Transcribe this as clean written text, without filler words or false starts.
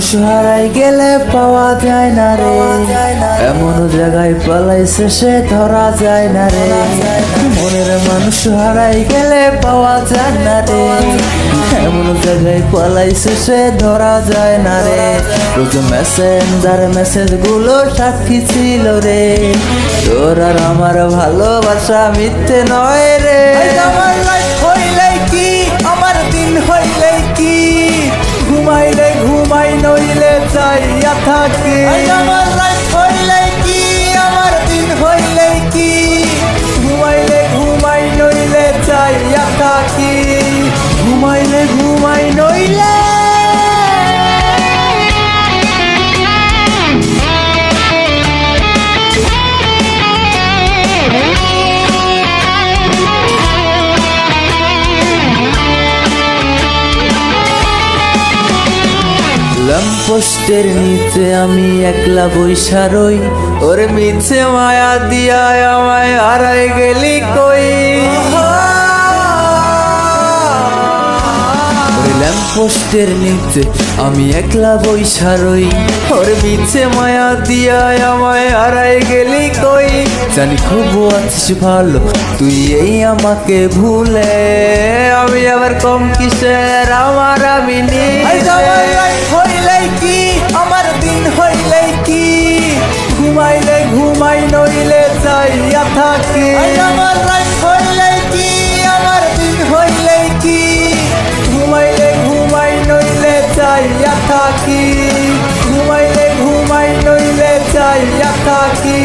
মানুষ হারাই গেলে পাওয়া যায় না রে, এমন জায়গায় পালাইছে সে ধরা যায় না রে। মনের মানুষ হারাই গেলে পাওয়া যায় না রে, এমন জায়গায় পালাইছে সে ধরা যায় না রে। রোজ মেসেঞ্জার মেসেজ গুলো সাক্ষী ছিল রে, তোর আর আমার ভালোবাসা মিথ্যে নয় রে। আমার লাইফ হইলে কি, আমার দিন হইলে কি, ঘুমাইলে ঘুমাই নইলে চাইয়া থাকি। আমার লাইফ হইলে কি, আমার দিন হইলে কি, ঘুমাইলে ঘুমাই নইলে চাইয়া থাকি, ঘুমাইলে ঘুমাই নইলে। ল্যাম্পপোস্টের নিচে আমি একলা বইসা রই, ওর মিছে মায়া দিয়া আমায় হারাই গেলি কই। ল্যাম্পপোস্টের নিচে আমি একলা বইসা রই, ওর মিছে মায়া দিয়া আমায় হারাই গেলি কই। জানি খুব আছিস ভালো তুই এই আমাকে ভুলে, আমি আবার কম কিসের আমার আমি আমার লাইফ হইলে কি, আমার দিন হইলে কি, ঘুমাইলে ঘুমাই নইলে চাইয়া থাকি। আমার লাইফ হইলে কি, আমার দিন হইলে কি, ঘুমাইলে ঘুমাই নইলে চাইয়া থাকি, ঘুমাইলে ঘুমাই নইলে চাইয়া থাকি।